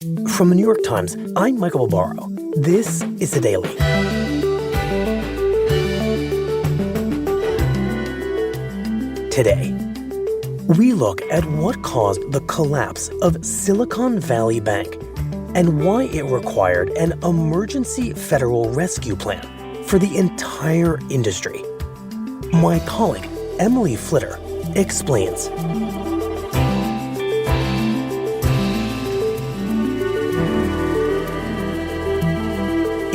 From the New York Times, I'm Michael Barbaro. This is The Daily. Today, we look at what caused the collapse of Silicon Valley Bank and why it required an emergency federal rescue plan for the entire industry. My colleague, Emily Flitter, explains.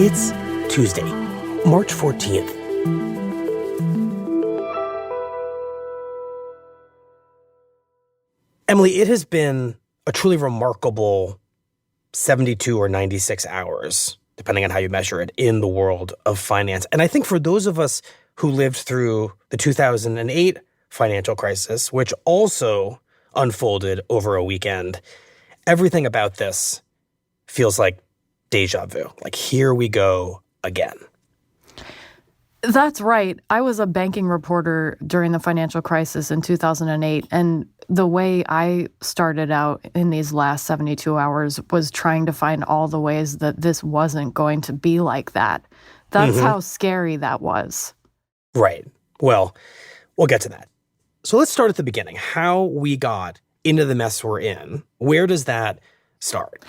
It's Tuesday, March 14th. Emily, it has been a truly remarkable 72 or 96 hours, depending on how you measure it, in the world of finance. And I think for those of us who lived through the 2008 financial crisis, which also unfolded over a weekend, everything about this feels like deja vu. Like, here we go again. That's right. I was a banking reporter during the financial crisis in 2008, and the way I started out in these last 72 hours was trying to find all the ways that this wasn't going to be like that. That's how scary that was. Right. Well, we'll get to that. So let's start at the beginning. How we got into the mess we're in. Where does that start?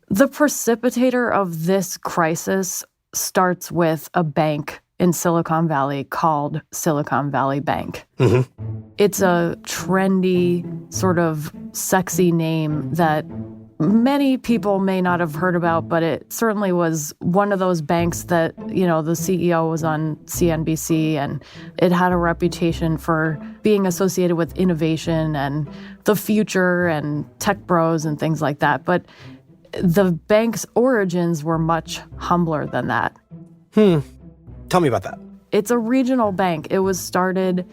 The precipitator of this crisis starts with a bank in Silicon Valley called Silicon Valley Bank. It's a trendy, sort of sexy name that many people may not have heard about, but it certainly was one of those banks that, you know, the CEO was on CNBC, and it had a reputation for being associated with innovation and the future and tech bros and things like that. But the bank's origins were much humbler than that. Tell me about that. It's a regional bank. It was started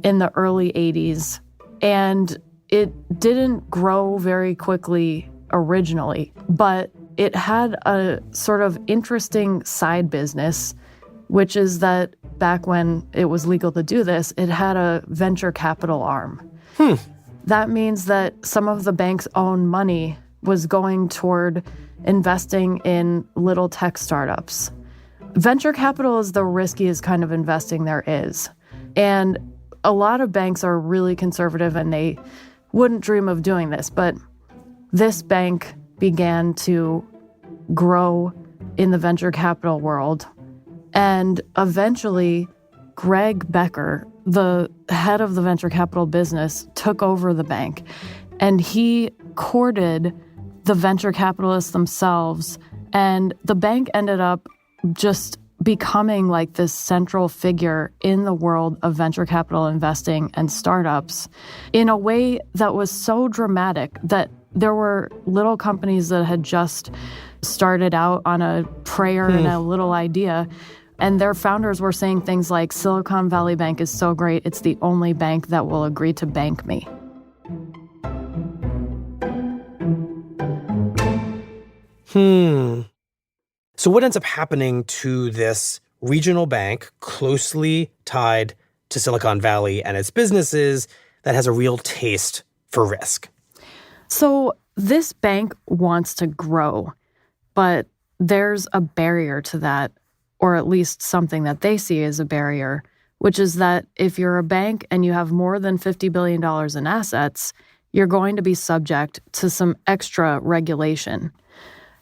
in the early 80s, and it didn't grow very quickly originally, but it had a sort of interesting side business, which is that back when it was legal to do this, it had a venture capital arm. That means that some of the bank's own money was going toward investing in little tech startups. Venture capital is the riskiest kind of investing there is. And a lot of banks are really conservative and they wouldn't dream of doing this. But this bank began to grow in the venture capital world. And eventually, Greg Becker, the head of the venture capital business, took over the bank. And he courted the venture capitalists themselves. And the bank ended up just becoming like this central figure in the world of venture capital investing and startups in a way that was so dramatic that there were little companies that had just started out on a prayer and a little idea. And their founders were saying things like, Silicon Valley Bank is so great, it's the only bank that will agree to bank me. So what ends up happening to this regional bank closely tied to Silicon Valley and its businesses that has a real taste for risk? So this bank wants to grow, but there's a barrier to that, or at least something that they see as a barrier, which is that if you're a bank and you have more than $50 billion in assets, you're going to be subject to some extra regulation.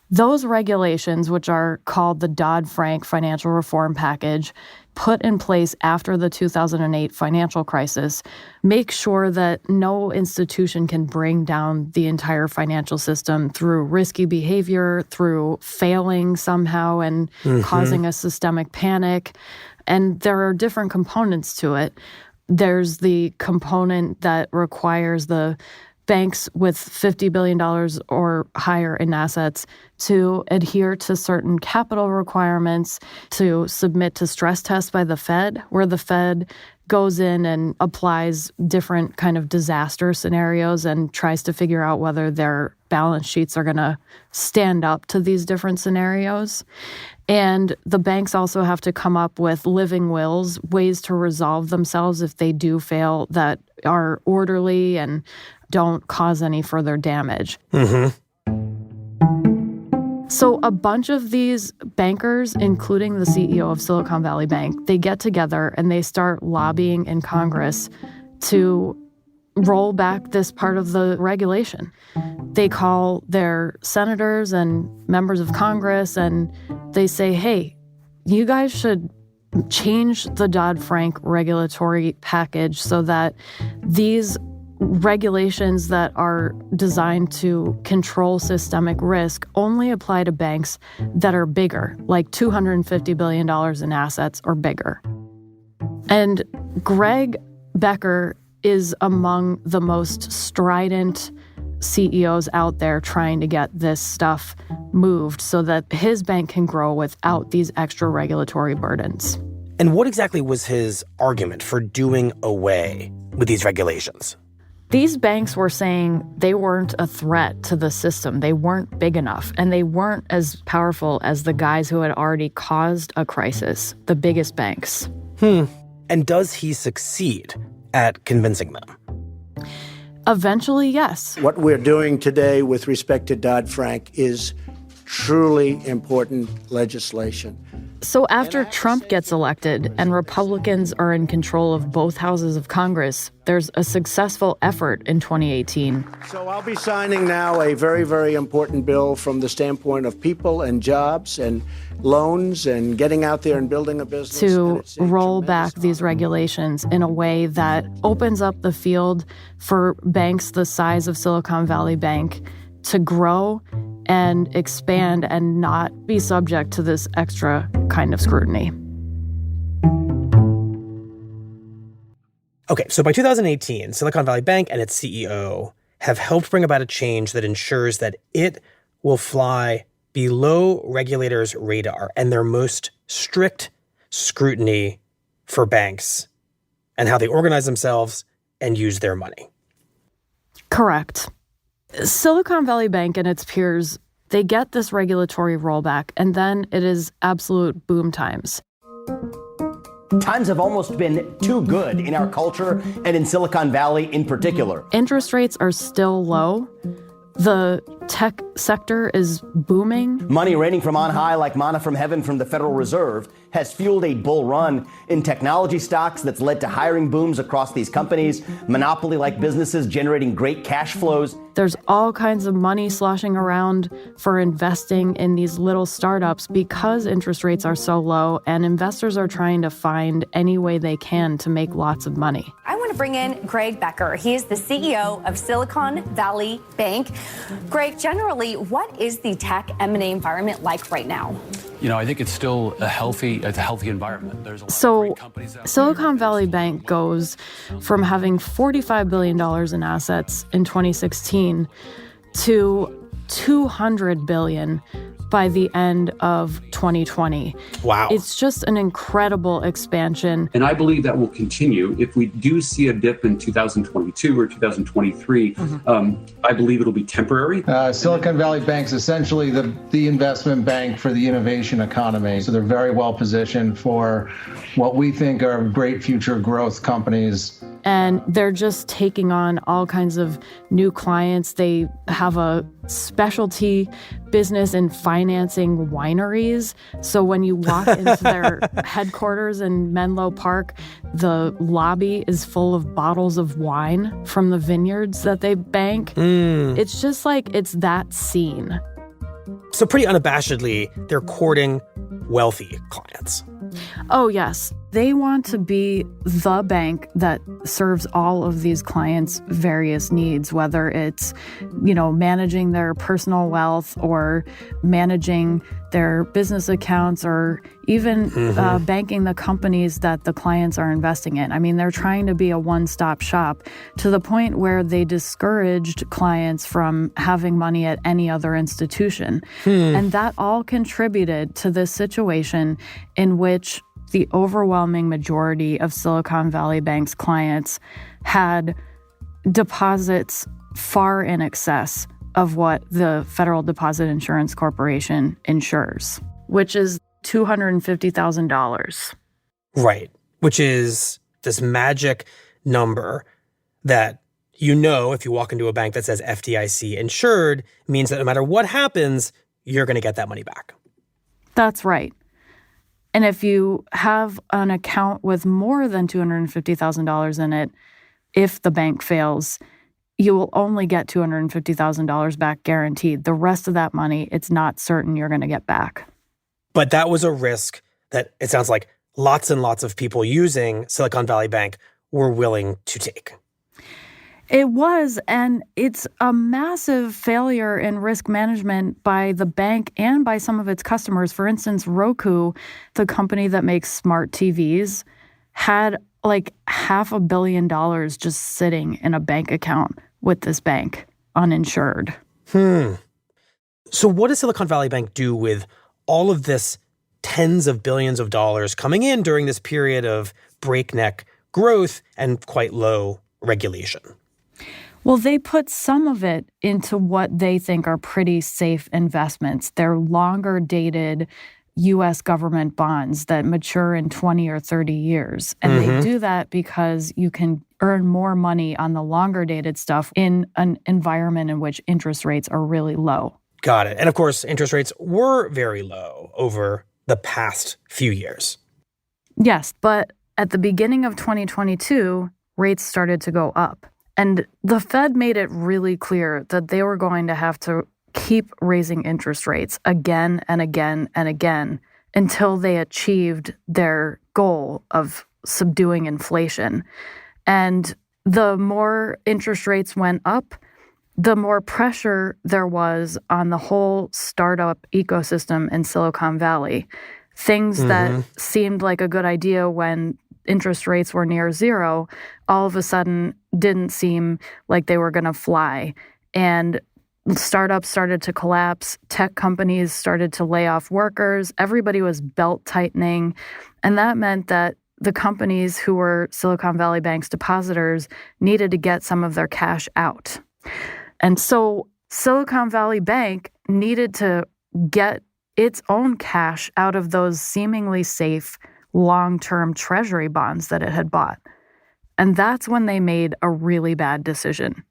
Those regulations, which are called the Dodd-Frank Financial Reform Package, put in place after the 2008 financial crisis, make sure that no institution can bring down the entire financial system through risky behavior, through failing somehow and causing a systemic panic. And there are different components to it. There's the component that requires the banks with $50 billion or higher in assets to adhere to certain capital requirements, to submit to stress tests by the Fed, where the Fed goes in and applies different kind of disaster scenarios and tries to figure out whether their balance sheets are going to stand up to these different scenarios. And the banks also have to come up with living wills, ways to resolve themselves if they do fail, that are orderly and don't cause any further damage. Mm-hmm. So a bunch of these bankers, including the CEO of Silicon Valley Bank, they get together and they start lobbying in Congress to roll back this part of the regulation. They call their senators and members of Congress and they say, hey, you guys should change the Dodd-Frank regulatory package so that these regulations that are designed to control systemic risk only apply to banks that are bigger, like $250 billion in assets or bigger. And Greg Becker is among the most strident CEOs out there trying to get this stuff moved so that his bank can grow without these extra regulatory burdens. And what exactly was his argument for doing away with these regulations? These banks were saying they weren't a threat to the system. They weren't big enough, and they weren't as powerful as the guys who had already caused a crisis, the biggest banks. And does he succeed at convincing them? Eventually, yes. What we're doing today with respect to Dodd-Frank is truly important legislation. So after Trump gets elected and Republicans are in control of both houses of Congress, there's a successful effort in 2018. So I'll be signing now a very, very important bill from the standpoint of people and jobs and loans and getting out there and building a business. To roll back these regulations in a way that opens up the field for banks the size of Silicon Valley Bank to grow and expand and not be subject to this extra kind of scrutiny. Okay, so by 2018, Silicon Valley Bank and its CEO have helped bring about a change that ensures that it will fly below regulators' radar and their most strict scrutiny for banks and how they organize themselves and use their money. Correct. Silicon Valley Bank and its peers, they get this regulatory rollback, and then it is absolute boom times. Times have almost been too good in our culture and in Silicon Valley in particular. Interest rates are still low. The tech sector is booming. Money raining from on high like manna from heaven from the Federal Reserve has fueled a bull run in technology stocks that's led to hiring booms across these companies, monopoly-like businesses generating great cash flows. There's all kinds of money sloshing around for investing in these little startups because interest rates are so low and investors are trying to find any way they can to make lots of money. I want to bring in Greg Becker. He is the CEO of Silicon Valley Bank. Greg, generally, what is the tech M&A environment like right now? You know, I think it's still a healthy environment. There's a lot of So great companies out there. Silicon Valley Bank goes from having $45 billion in assets in 2016 to $200 billion by the end of 2020. Wow. It's just an incredible expansion. And I believe that will continue. If we do see a dip in 2022 or 2023, I believe it'll be temporary. Silicon Valley Bank's essentially the investment bank for the innovation economy. So they're very well positioned for what we think are great future growth companies. And they're just taking on all kinds of new clients. They have a specialty business in financing wineries. So when you walk into their headquarters in Menlo Park, the lobby is full of bottles of wine from the vineyards that they bank. It's just like it's that scene. So pretty unabashedly, they're courting wealthy clients. Oh, yes. They want to be the bank that serves all of these clients' various needs, whether it's, managing their personal wealth or managing their business accounts or even banking the companies that the clients are investing in. I mean, they're trying to be a one-stop shop to the point where they discouraged clients from having money at any other institution. And that all contributed to this situation in which the overwhelming majority of Silicon Valley Bank's clients had deposits far in excess of what the Federal Deposit Insurance Corporation insures, which is $250,000. Right. Which is this magic number that, if you walk into a bank that says FDIC insured, means that no matter what happens, you're going to get that money back. That's right. And if you have an account with more than $250,000 in it, if the bank fails, you will only get $250,000 back guaranteed. The rest of that money, it's not certain you're going to get back. But that was a risk that it sounds like lots and lots of people using Silicon Valley Bank were willing to take. It was, and it's a massive failure in risk management by the bank and by some of its customers. For instance, Roku, the company that makes smart TVs, had like $500 million just sitting in a bank account with this bank, uninsured. So what does Silicon Valley Bank do with all of this tens of billions of dollars coming in during this period of breakneck growth and quite low regulation? Well, they put some of it into what they think are pretty safe investments. They're longer dated U.S. government bonds that mature in 20 or 30 years. And they do that because you can earn more money on the longer dated stuff in an environment in which interest rates are really low. Got it. And of course, interest rates were very low over the past few years. Yes, but at the beginning of 2022, rates started to go up. And the Fed made it really clear that they were going to have to keep raising interest rates again and again and again until they achieved their goal of subduing inflation. And the more interest rates went up, the more pressure there was on the whole startup ecosystem in Silicon Valley. Things that seemed like a good idea when interest rates were near zero, all of a sudden didn't seem like they were going to fly. And startups started to collapse. Tech companies started to lay off workers. Everybody was belt tightening. And that meant that the companies who were Silicon Valley Bank's depositors needed to get some of their cash out. And so Silicon Valley Bank needed to get its own cash out of those seemingly safe long-term treasury bonds that it had bought. And that's when they made a really bad decision.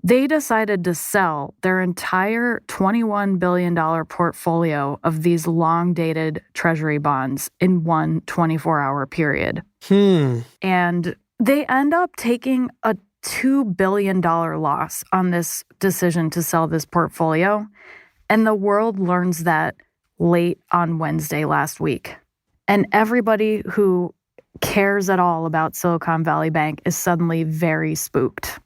They decided to sell their entire $21 billion portfolio of these long-dated treasury bonds in one 24-hour period. And they end up taking a $2 billion loss on this decision to sell this portfolio. And the world learns that late on Wednesday last week. And everybody who cares at all about Silicon Valley Bank is suddenly very spooked.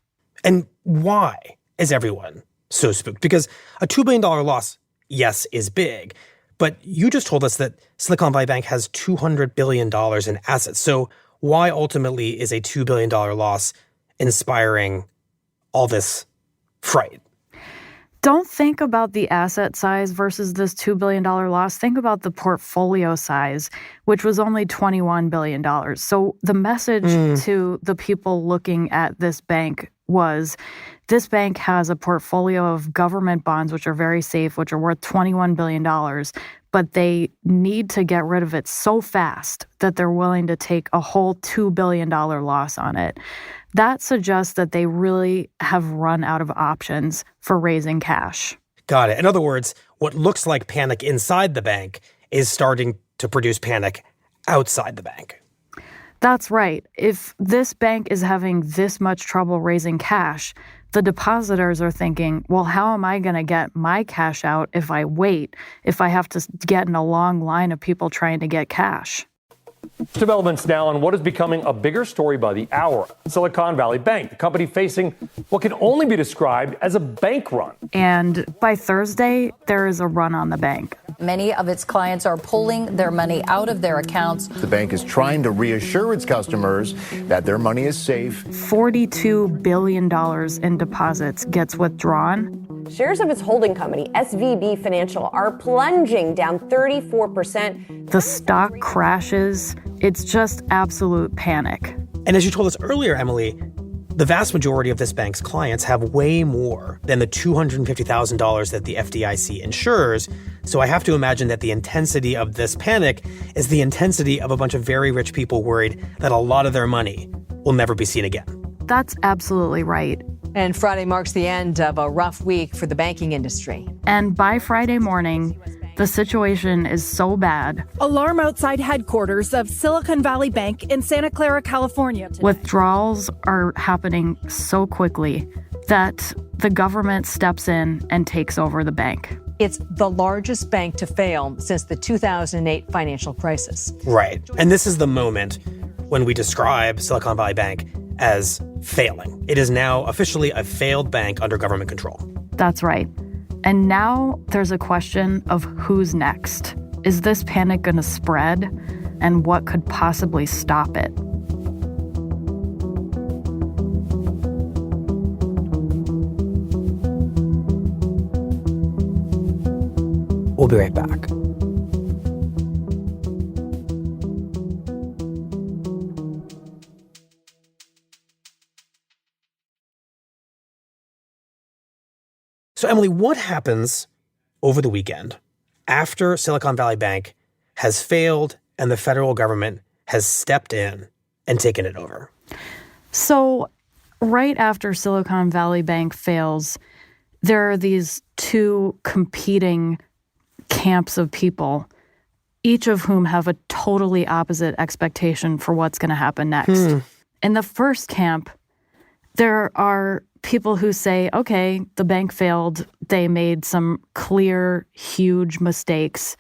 And why is everyone so spooked? Because a $2 billion loss, yes, is big. But you just told us that Silicon Valley Bank has $200 billion in assets. So why ultimately is a $2 billion loss inspiring all this fright? Don't think about the asset size versus this $2 billion loss. Think about the portfolio size, which was only $21 billion. So the message to the people looking at this bank was, this bank has a portfolio of government bonds, which are very safe, which are worth $21 billion, but they need to get rid of it so fast that they're willing to take a whole $2 billion loss on it. That suggests that they really have run out of options for raising cash. Got it. In other words, what looks like panic inside the bank is starting to produce panic outside the bank. That's right. If this bank is having this much trouble raising cash, the depositors are thinking, well, how am I going to get my cash out if I wait, if I have to get in a long line of people trying to get cash? Developments now on what is becoming a bigger story by the hour. Silicon Valley Bank, the company facing what can only be described as a bank run. And by Thursday, there is a run on the bank. Many of its clients are pulling their money out of their accounts. The bank is trying to reassure its customers that their money is safe. $42 billion in deposits gets withdrawn. Shares of its holding company, SVB Financial, are plunging down 34%. The stock crashes. It's just absolute panic. And as you told us earlier, Emily, the vast majority of this bank's clients have way more than the $250,000 that the FDIC insures. So I have to imagine that the intensity of this panic is the intensity of a bunch of very rich people worried that a lot of their money will never be seen again. That's absolutely right. And Friday marks the end of a rough week for the banking industry. And by Friday morning, the situation is so bad. Alarm outside headquarters of Silicon Valley Bank in Santa Clara, California today. Withdrawals are happening so quickly that the government steps in and takes over the bank. It's the largest bank to fail since the 2008 financial crisis. Right. And this is the moment when we describe Silicon Valley Bank as failing. It is now officially a failed bank under government control. That's right. And now there's a question of who's next. Is this panic going to spread? And what could possibly stop it? We'll be right back. So, Emily, what happens over the weekend after Silicon Valley Bank has failed and the federal government has stepped in and taken it over? So, right after Silicon Valley Bank fails, there are these two competing camps of people, each of whom have a totally opposite expectation for what's going to happen next. In the first camp, there are people who say, okay, the bank failed. They made some clear, huge mistakes.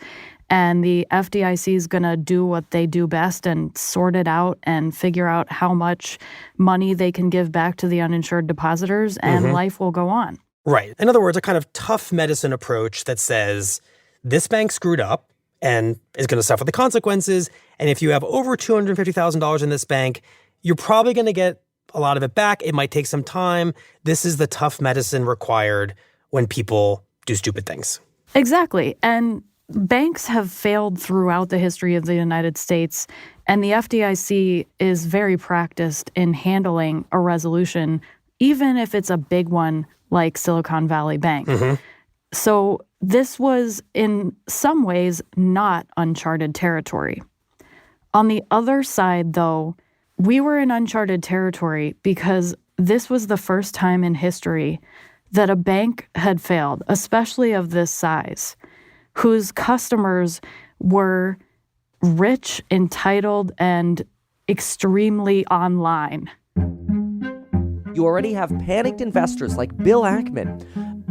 And the FDIC is going to do what they do best and sort it out and figure out how much money they can give back to the uninsured depositors, and life will go on. Right. In other words, a kind of tough medicine approach that says this bank screwed up and is going to suffer the consequences. And if you have over $250,000 in this bank, you're probably going to get a lot of it back. It might take some time. This is the tough medicine required when people do stupid things. Exactly. And banks have failed throughout the history of the United States, and the FDIC is very practiced in handling a resolution, even if it's a big one like Silicon Valley Bank. So this was, in some ways, not uncharted territory. On the other side, though, we were in uncharted territory because this was the first time in history that a bank had failed, especially of this size, whose customers were rich, entitled, and extremely online. You already have panicked investors like Bill Ackman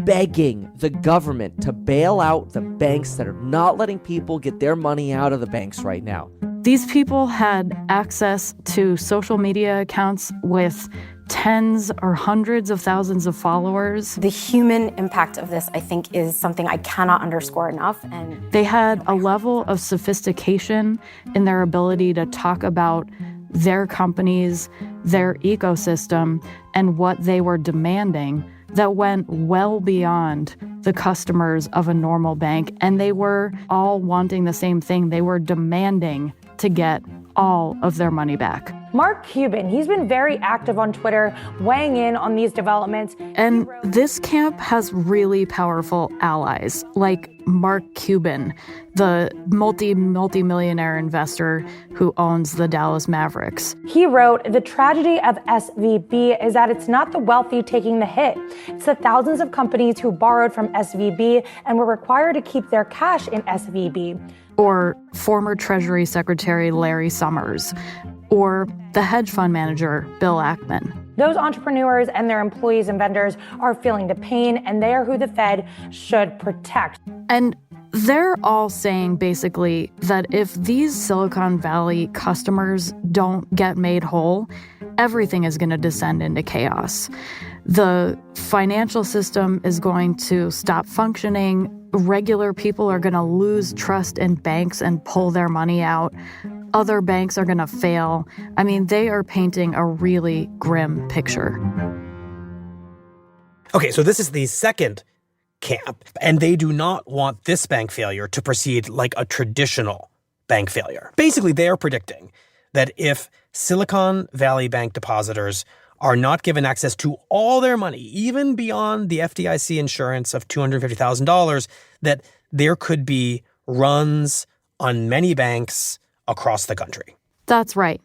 begging the government to bail out the banks that are not letting people get their money out of the banks right now. These people had access to social media accounts with tens or hundreds of thousands of followers. The human impact of this, I think, is something I cannot underscore enough. And they had a level of sophistication in their ability to talk about their companies, their ecosystem, and what they were demanding that went well beyond the customers of a normal bank. And they were all wanting the same thing. They were demanding to get all of their money back. Mark Cuban, he's been very active on Twitter, weighing in on these developments. And this camp has really powerful allies, like Mark Cuban, the multi-millionaire investor who owns the Dallas Mavericks. He wrote, "The tragedy of SVB is that it's not the wealthy taking the hit. It's the thousands of companies who borrowed from SVB and were required to keep their cash in SVB." Or former Treasury Secretary Larry Summers, or the hedge fund manager Bill Ackman. Those entrepreneurs and their employees and vendors are feeling the pain, and they are who the Fed should protect. And they're all saying basically that if these Silicon Valley customers don't get made whole, everything is going to descend into chaos. The financial system is going to stop functioning. Regular people are going to lose trust in banks and pull their money out. Other banks are going to fail. I mean, they are painting a really grim picture. Okay, so this is the second camp, and they do not want this bank failure to proceed like a traditional bank failure. Basically, they are predicting that if Silicon Valley Bank depositors are not given access to all their money, even beyond the FDIC insurance of $250,000, that there could be runs on many banks across the country. That's right.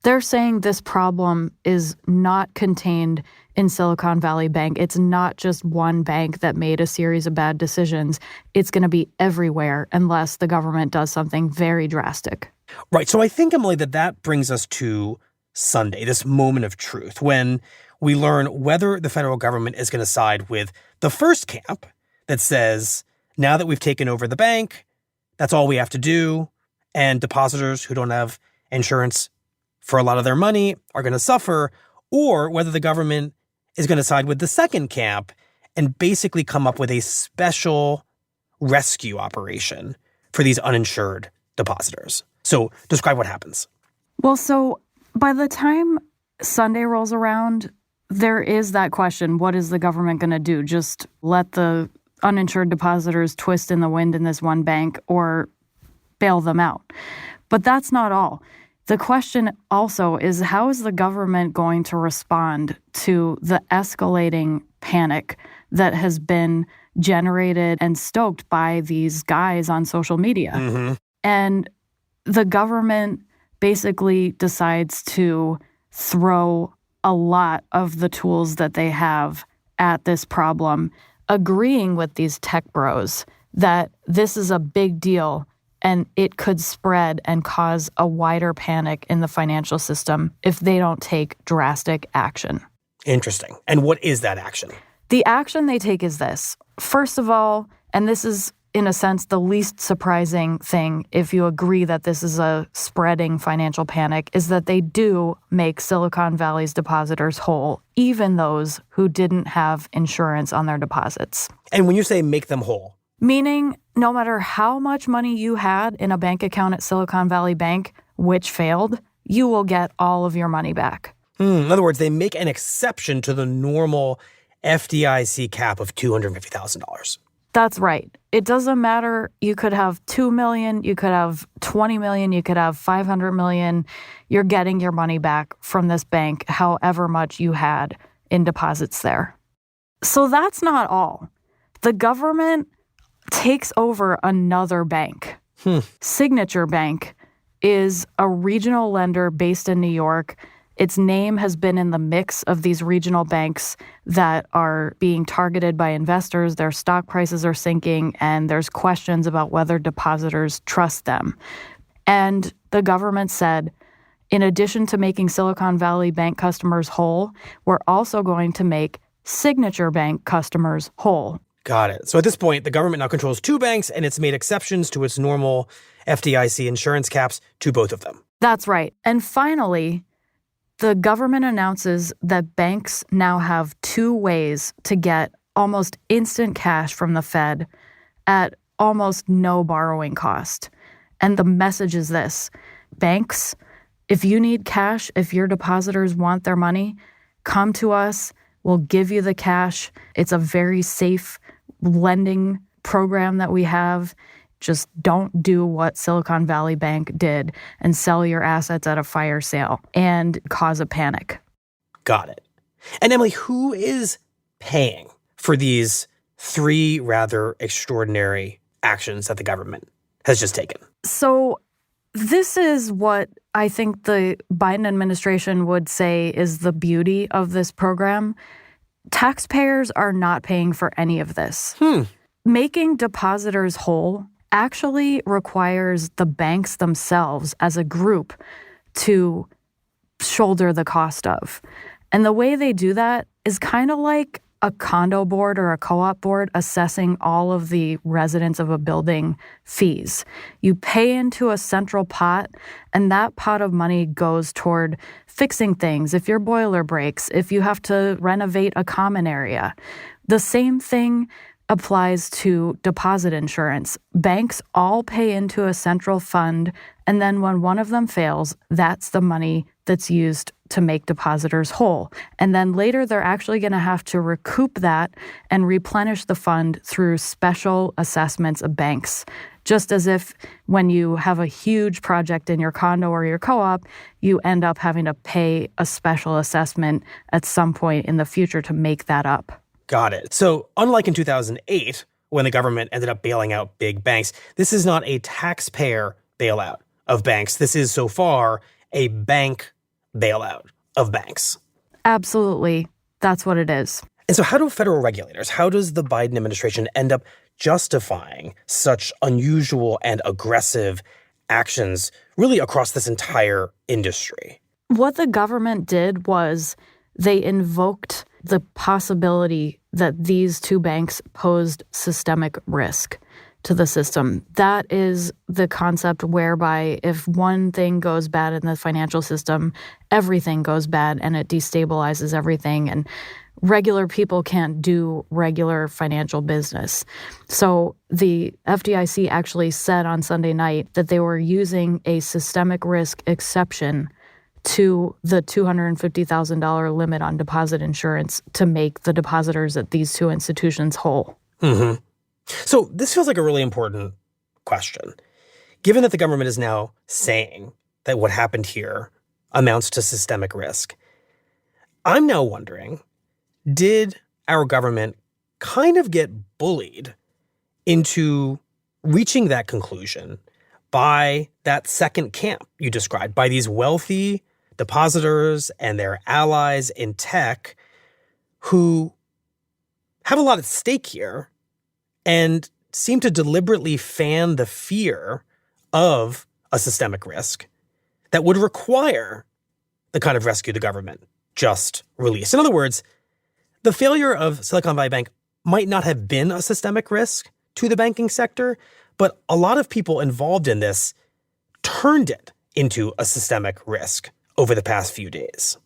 They're saying this problem is not contained in Silicon Valley Bank. It's not just one bank that made a series of bad decisions. It's going to be everywhere unless the government does something very drastic. Right. So I think, Emily, that brings us to Sunday, this moment of truth, when we learn whether the federal government is going to side with the first camp that says, now that we've taken over the bank, that's all we have to do, and depositors who don't have insurance for a lot of their money are going to suffer, or whether the government is going to side with the second camp and basically come up with a special rescue operation for these uninsured depositors. So describe what happens. Well, so by the time Sunday rolls around, there is that question, what is the government going to do? Just let the uninsured depositors twist in the wind in this one bank or bail them out? But that's not all. The question also is, how is the government going to respond to the escalating panic that has been generated and stoked by these guys on social media? Mm-hmm. And the government basically decides to throw a lot of the tools that they have at this problem, agreeing with these tech bros that this is a big deal and it could spread and cause a wider panic in the financial system if they don't take drastic action. Interesting. And what is that action? The action they take is this. First of all, and this is in a sense the least surprising thing if you agree that this is a spreading financial panic, is that they do make Silicon Valley's depositors whole, even those who didn't have insurance on their deposits. And when you say make them whole? Meaning, no matter how much money you had in a bank account at Silicon Valley Bank, which failed, you will get all of your money back. In other words, they make an exception to the normal FDIC cap of $250,000. That's right. It doesn't matter. You could have $2 million, you could have $20 million, you could have $500 million. You're getting your money back from this bank, however much you had in deposits there. So that's not all. The government takes over another bank. Signature Bank is a regional lender based in New York. Its name has been in the mix of these regional banks that are being targeted by investors. Their stock prices are sinking, and there's questions about whether depositors trust them. And the government said, in addition to making Silicon Valley Bank customers whole, we're also going to make Signature Bank customers whole. Got it. So at this point, the government now controls two banks, and it's made exceptions to its normal FDIC insurance caps to both of them. That's right. And finally, the government announces that banks now have two ways to get almost instant cash from the Fed at almost no borrowing cost. And the message is this: banks, if you need cash, if your depositors want their money, come to us. We'll give you the cash. It's a very safe lending program that we have. Just don't do what Silicon Valley Bank did and sell your assets at a fire sale and cause a panic. Got it. And Emily, who is paying for these three rather extraordinary actions that the government has just taken? So this is what I think the Biden administration would say is the beauty of this program. Taxpayers are not paying for any of this. Making depositors whole actually requires the banks themselves as a group to shoulder the cost of. And the way they do that is kind of like a condo board or a co-op board assessing all of the residents of a building fees. You pay into a central pot, and that pot of money goes toward fixing things. If your boiler breaks, if you have to renovate a common area. The same thing applies to deposit insurance. Banks all pay into a central fund, and then when one of them fails, that's the money that's used to make depositors whole. And then later, they're actually going to have to recoup that and replenish the fund through special assessments of banks. Just as if when you have a huge project in your condo or your co-op, you end up having to pay a special assessment at some point in the future to make that up. Got it. So unlike in 2008, when the government ended up bailing out big banks, this is not a taxpayer bailout of banks. This is so far a bank bailout of banks. Absolutely. That's what it is. And so how do federal regulators, how does the Biden administration end up justifying such unusual and aggressive actions really across this entire industry? What the government did was they invoked the possibility that these two banks posed systemic risk to the system. That is the concept whereby if one thing goes bad in the financial system, everything goes bad and it destabilizes everything. And regular people can't do regular financial business. So the FDIC actually said on Sunday night that they were using a systemic risk exception to the $250,000 limit on deposit insurance to make the depositors at these two institutions whole. Mm-hmm. So this feels like a really important question. Given that the government is now saying that what happened here amounts to systemic risk, I'm now wondering, did our government kind of get bullied into reaching that conclusion by that second camp you described, by these wealthy depositors and their allies in tech who have a lot at stake here and seem to deliberately fan the fear of a systemic risk that would require the kind of rescue the government just released? In other words, the failure of Silicon Valley Bank might not have been a systemic risk to the banking sector, but a lot of people involved in this turned it into a systemic risk over the past few days.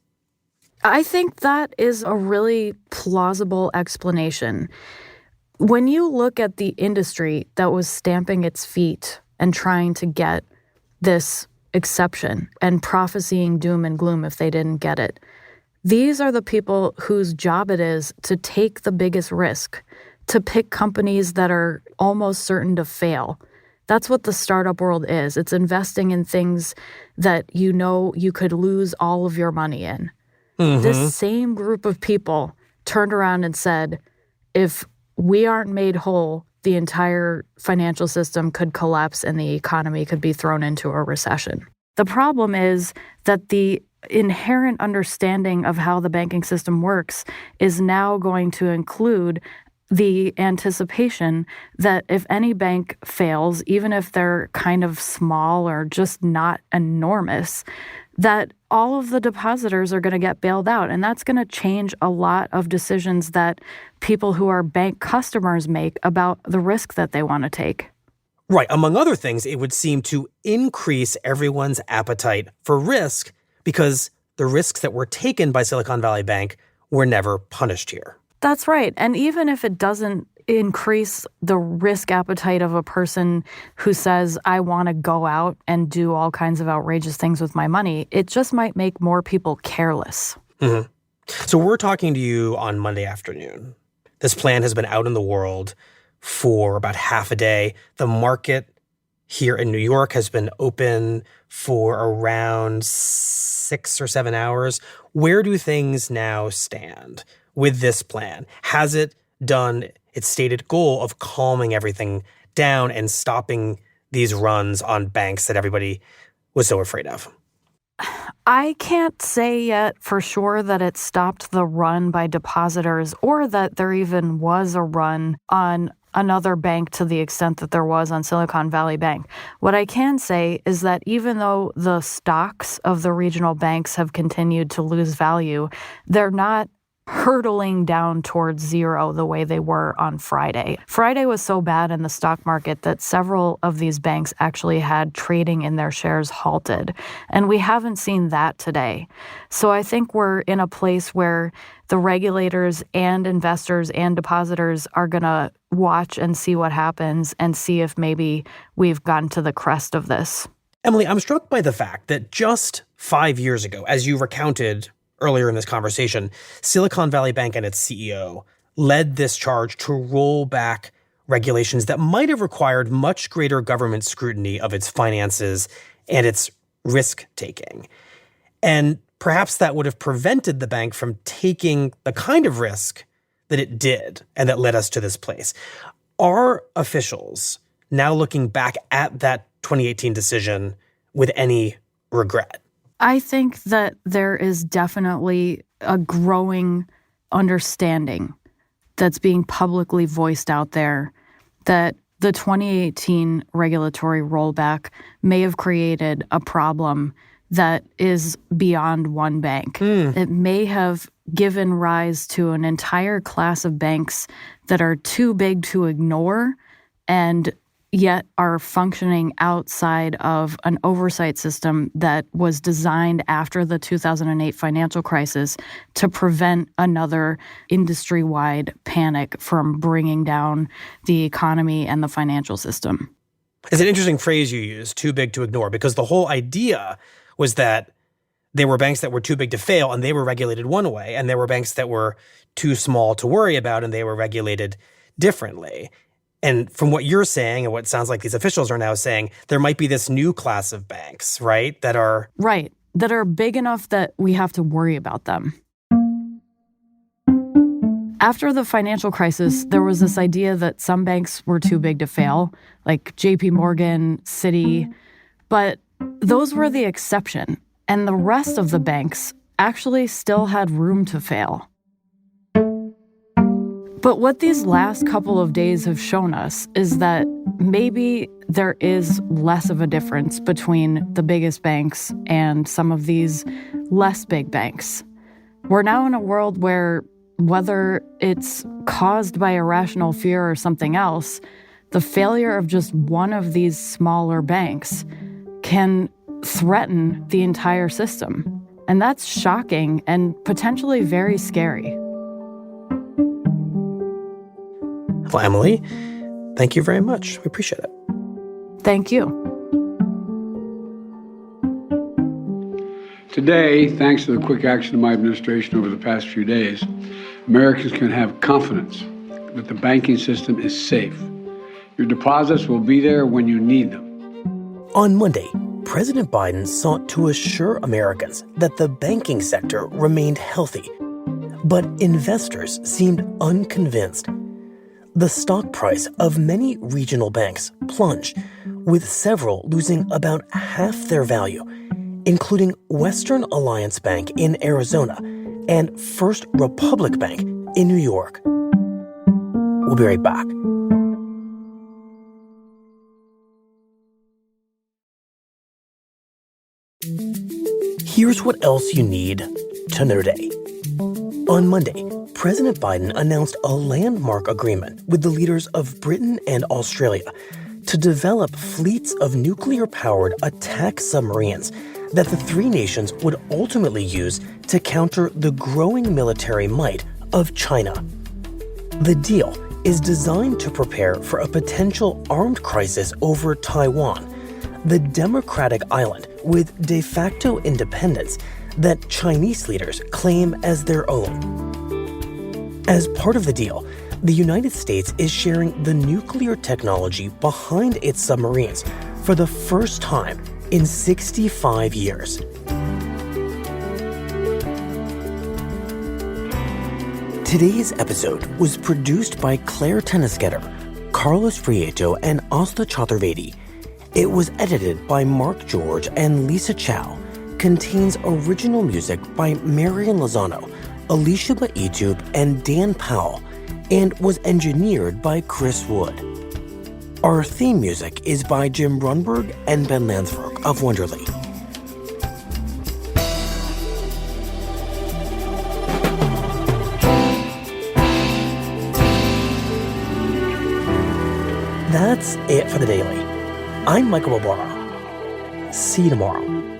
I think that is a really plausible explanation. When you look at the industry that was stamping its feet and trying to get this exception and prophesying doom and gloom if they didn't get it, these are the people whose job it is to take the biggest risk, to pick companies that are almost certain to fail. That's what the startup world is. It's investing in things that you know you could lose all of your money in. Mm-hmm. This same group of people turned around and said, if we aren't made whole, the entire financial system could collapse and the economy could be thrown into a recession. The problem is that the inherent understanding of how the banking system works is now going to include the anticipation that if any bank fails, even if they're kind of small or just not enormous, that all of the depositors are going to get bailed out. And that's going to change a lot of decisions that people who are bank customers make about the risk that they want to take. Right. Among other things, it would seem to increase everyone's appetite for risk because the risks that were taken by Silicon Valley Bank were never punished here. That's right. And even if it doesn't increase the risk appetite of a person who says, I want to go out and do all kinds of outrageous things with my money, it just might make more people careless. Mm-hmm. So we're talking to you on Monday afternoon. This plan has been out in the world for about half a day. The market here in New York has been open for around 6 or 7 hours. Where do things now stand with this plan? Has it done its stated goal of calming everything down and stopping these runs on banks that everybody was so afraid of? I can't say yet for sure that it stopped the run by depositors or that there even was a run on another bank to the extent that there was on Silicon Valley Bank. What I can say is that even though the stocks of the regional banks have continued to lose value, they're not hurtling down towards zero the way they were on Friday. Friday was so bad in the stock market that several of these banks actually had trading in their shares halted. And we haven't seen that today. So I think we're in a place where the regulators and investors and depositors are going to watch and see what happens and see if maybe we've gotten to the crest of this. Emily, I'm struck by the fact that just 5 years ago, as you recounted earlier in this conversation, Silicon Valley Bank and its CEO led this charge to roll back regulations that might have required much greater government scrutiny of its finances and its risk-taking. And perhaps that would have prevented the bank from taking the kind of risk that it did and that led us to this place. Are officials now looking back at that 2018 decision with any regret? I think that there is definitely a growing understanding that's being publicly voiced out there that the 2018 regulatory rollback may have created a problem that is beyond one bank. It may have given rise to an entire class of banks that are too big to ignore and yet are functioning outside of an oversight system that was designed after the 2008 financial crisis to prevent another industry-wide panic from bringing down the economy and the financial system. It's an interesting phrase you use, too big to ignore, because the whole idea was that there were banks that were too big to fail and they were regulated one way, and there were banks that were too small to worry about and they were regulated differently. And from what you're saying and what sounds like these officials are now saying, there might be this new class of banks, right, that are... Right, that are big enough that we have to worry about them. After the financial crisis, there was this idea that some banks were too big to fail, like JP Morgan, Citi, but those were the exception, and the rest of the banks actually still had room to fail. But what these last couple of days have shown us is that maybe there is less of a difference between the biggest banks and some of these less big banks. We're now in a world where, whether it's caused by irrational fear or something else, the failure of just one of these smaller banks can threaten the entire system. And that's shocking and potentially very scary. Well, Emily, thank you very much. We appreciate it. Thank you. Today, thanks to the quick action of my administration over the past few days, Americans can have confidence that the banking system is safe. Your deposits will be there when you need them. On Monday, President Biden sought to assure Americans that the banking sector remained healthy, but investors seemed unconvinced. The stock price of many regional banks plunged, with several losing about half their value, including Western Alliance Bank in Arizona and First Republic Bank in New York. We'll be right back. Here's what else you need to know today. On Monday, President Biden announced a landmark agreement with the leaders of Britain and Australia to develop fleets of nuclear-powered attack submarines that the three nations would ultimately use to counter the growing military might of China. The deal is designed to prepare for a potential armed crisis over Taiwan, the democratic island with de facto independence that Chinese leaders claim as their own. As part of the deal, the United States is sharing the nuclear technology behind its submarines for the first time in 65 years. Today's episode was produced by Claire Tennisgetter, Carlos Prieto, and Asta Chaturvedi. It was edited by Mark George and Lisa Chow. Contains original music by Marian Lozano, Alicia Baitub, and Dan Powell, and was engineered by Chris Wood. Our theme music is by Jim Brunberg and Ben Landsberg of Wonderly. That's it for the Daily. I'm Michael Barbaro. See you tomorrow.